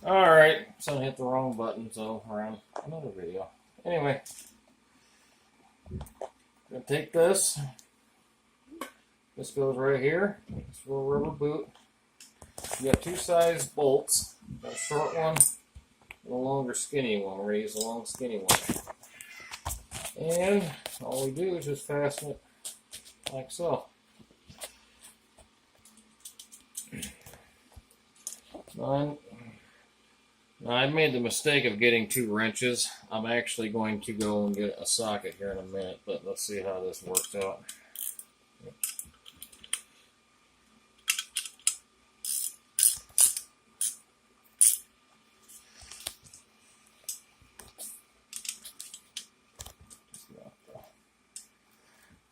Alright, so I hit the wrong button, so we're on another video. Anyway, gonna take this. This goes right here. This little rubber boot. You got two size bolts. Got a short one and a longer skinny one. We're gonna use the long skinny one. And all we do is just fasten it like so. Now I made the mistake of getting two wrenches. I'm actually going to go and get a socket here in a minute, but let's see how this works out.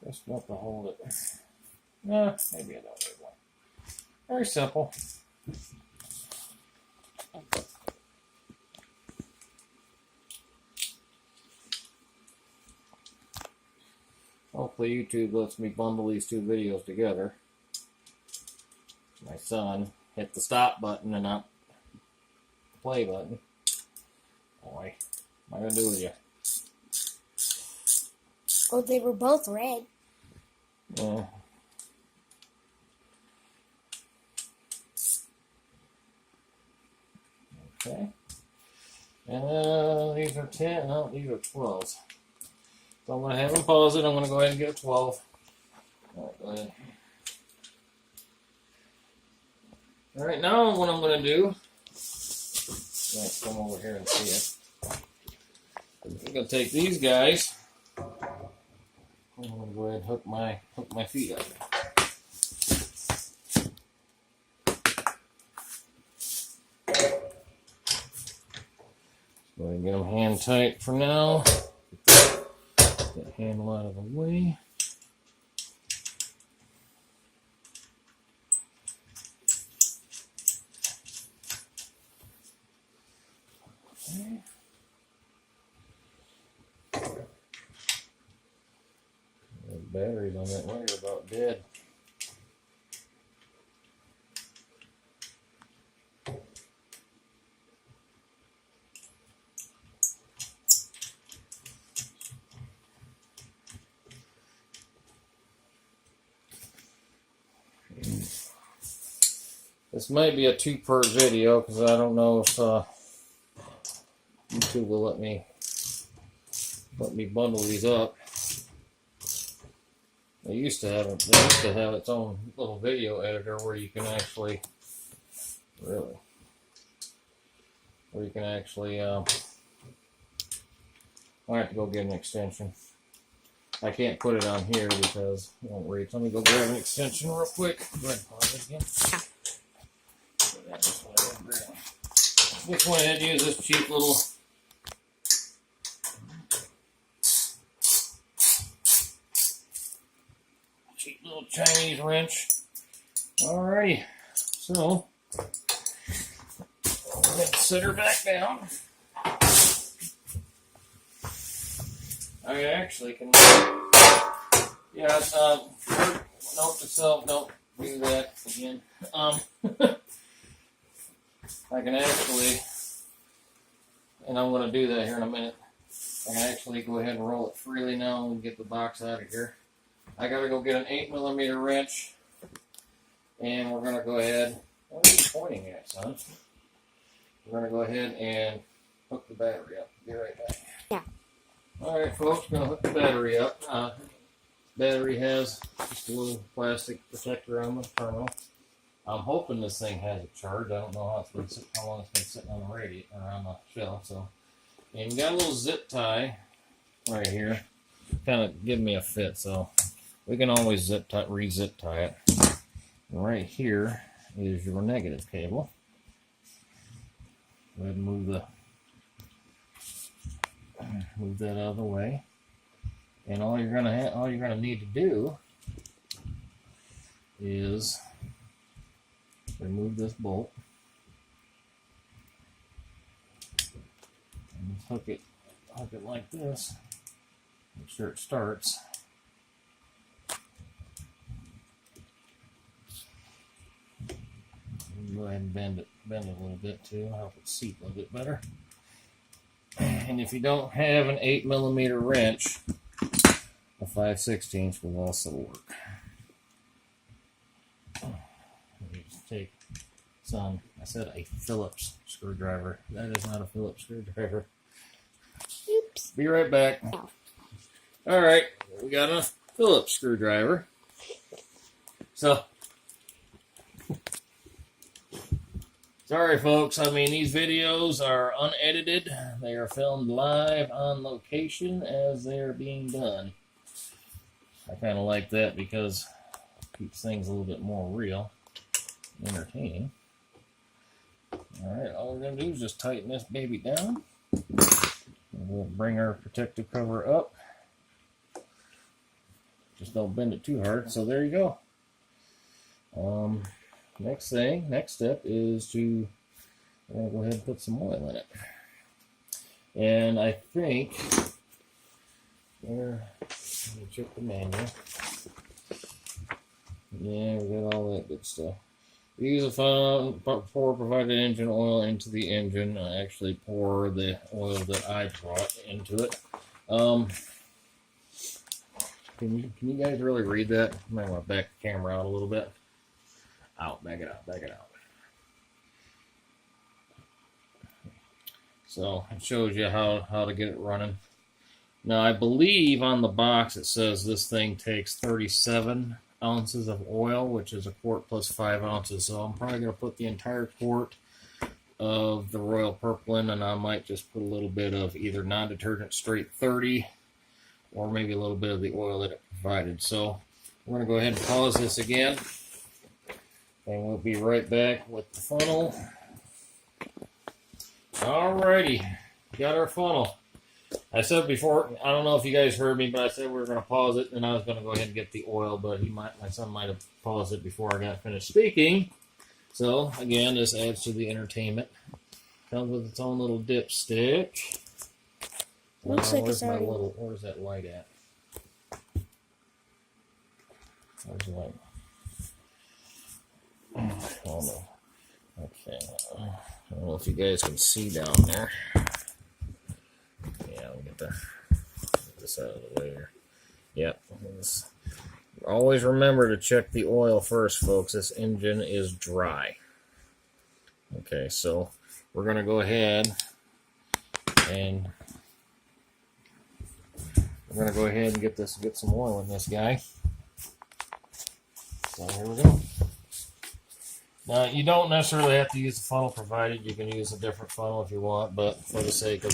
Just enough to hold it. Nah, maybe I don't need one. Very simple. Hopefully YouTube lets me bundle these two videos together. My son hit the stop button and not the play button. Boy, what am I gonna do with you? Oh, they were both red. Yeah. Okay. And these are 10. No, these are 12s. So I'm going to have them pause it. I'm going to go ahead and get a 12. All right, go ahead. All right, now what I'm going to do, let's come over here and see it. I'm going to take these guys. I'm going to go ahead and hook my feet up. Go ahead and get them hand tight for now. Get the handle out of the way. Okay. The batteries on that one are about dead. This might be a two-part video because I don't know if YouTube will let me bundle these up. They used to have its own little video editor where you can actually I have to go get an extension. I can't put it on here because it won't reach. Let me go grab an extension real quick. Go ahead and pause it again. Just went ahead and use this cheap little Chinese wrench. Alrighty, so let's set her back down. I actually can, yeah, note to self, don't do that again. I can actually, and I'm going to do that here in a minute, I can actually go ahead and roll it freely now and get the box out of here. I got to go get an 8mm wrench, and we're going to go ahead, what are you pointing at, son? We're going to go ahead and hook the battery up. Be right back. Yeah. Alright folks, going to hook the battery up. Battery has just a little plastic protector on the terminal. I'm hoping this thing has a charge. I don't know how long it's been sitting on the radiator or on the shelf. So, and you got a little zip tie right here, kind of give me a fit. So we can always re-zip tie it. And right here is your negative cable. Go ahead and move that out of the way. And all you're gonna need to do is remove this bolt and just hook it like this. Make sure it starts. Go ahead and bend it a little bit too. Help it seat a little bit better. And if you don't have an 8mm wrench, a 5/16 will also work. You just take some, I said a Phillips screwdriver. That is not a Phillips screwdriver. Oops. Be right back. Oh. All right, we got a Phillips screwdriver. So, sorry folks, I mean these videos are unedited. They are filmed live on location as they are being done. I kind of like that because it keeps things a little bit more real, entertaining. Alright, all we're going to do is just tighten this baby down. And we'll bring our protective cover up. Just don't bend it too hard. So there you go. Next step is to go ahead and put some oil in it. And I think, let me check the manual. Yeah, we got all that good stuff. We use a funnel, pour provided engine oil into the engine. I actually pour the oil that I brought into it. Can you guys really read that? I might want to back the camera out a little bit. Back it out. So it shows you how to get it running. Now I believe on the box it says this thing takes 37 ounces of oil, which is a quart plus 5 ounces. So I'm probably going to put the entire quart of the Royal Purple in, and I might just put a little bit of either non-detergent straight 30 or maybe a little bit of the oil that it provided. So we're going to go ahead and pause this again, and we'll be right back with the funnel. Alrighty, got our funnel. I said before, I don't know if you guys heard me, but I said we were going to pause it, and I was going to go ahead and get the oil, but my son might have paused it before I got finished speaking. So, again, this adds to the entertainment. Comes with its own little dipstick. Looks like where's it's already... Where's that light at? Where's the light? Oh, no. Okay. I don't know if you guys can see down there. Yeah, we'll get this out of the way here. Yep. Always remember to check the oil first, folks. This engine is dry. Okay, so we're going to go ahead and get some oil in this guy. So here we go. Now, you don't necessarily have to use the funnel provided. You can use a different funnel if you want, but for the sake of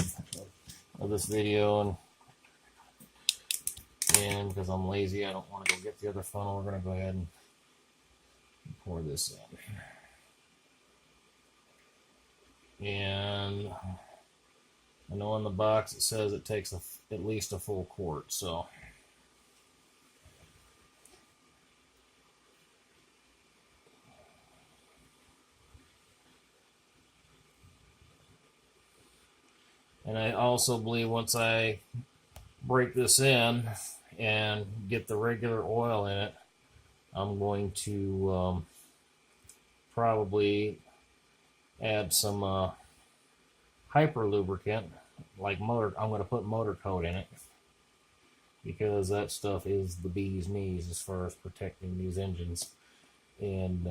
this video and because I'm lazy, I don't want to go get the other funnel, we're going to go ahead and pour this in. And I know on the box it says it takes at least a full quart, so... And I also believe once I break this in and get the regular oil in it, I'm going to probably add some hyper lubricant, like motor. I'm going to put motor coat in it because that stuff is the bee's knees as far as protecting these engines, and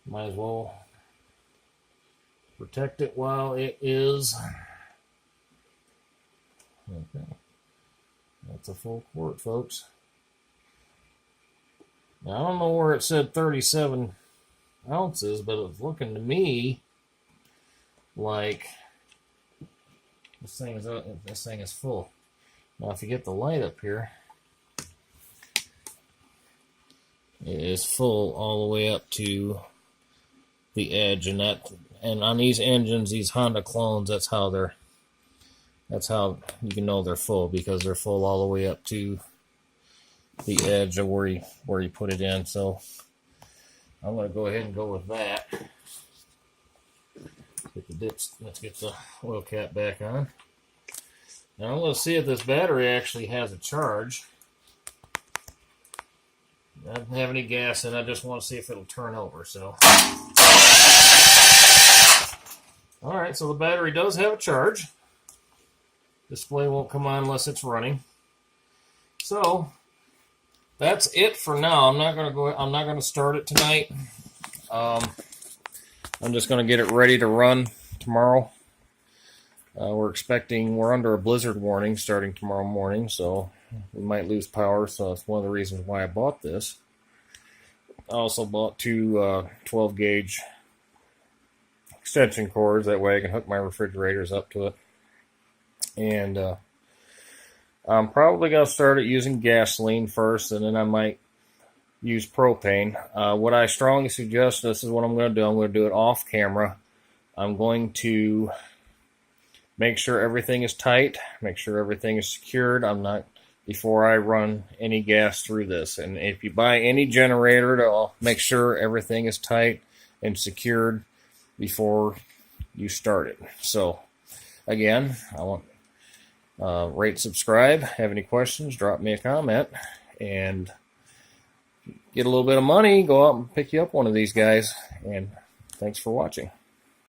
might as well protect it while it is. Okay. That's a full quart, folks. Now, I don't know where it said 37 ounces, but it's looking to me like this thing is full. Now, if you get the light up here, it is full all the way up to the edge, and on these engines, these Honda clones, that's how you can know they're full, because they're full all the way up to the edge of where you put it in. So I'm going to go ahead and go with that. Let's get the oil cap back on. Now I'm going to see if this battery actually has a charge. I don't have any gas in. I just want to see if it'll turn over. So, all right. So the battery does have a charge. Display won't come on unless it's running. So that's it for now. I'm not gonna start it tonight. I'm just gonna get it ready to run tomorrow. We're under a blizzard warning starting tomorrow morning, so we might lose power. So that's one of the reasons why I bought this. I also bought two 12 gauge extension cords. That way I can hook my refrigerators up to it. And I'm probably going to start it using gasoline first, and then I might use propane. What I strongly suggest, this is what I'm going to do. I'm going to do it off camera. I'm going to make sure everything is tight, make sure everything is secured. Before I run any gas through this. And if you buy any generator, I'll make sure everything is tight and secured before you start it. So, again, I want rate, subscribe. Have any questions, drop me a comment. And get a little bit of money, go out and pick you up one of these guys. And thanks for watching.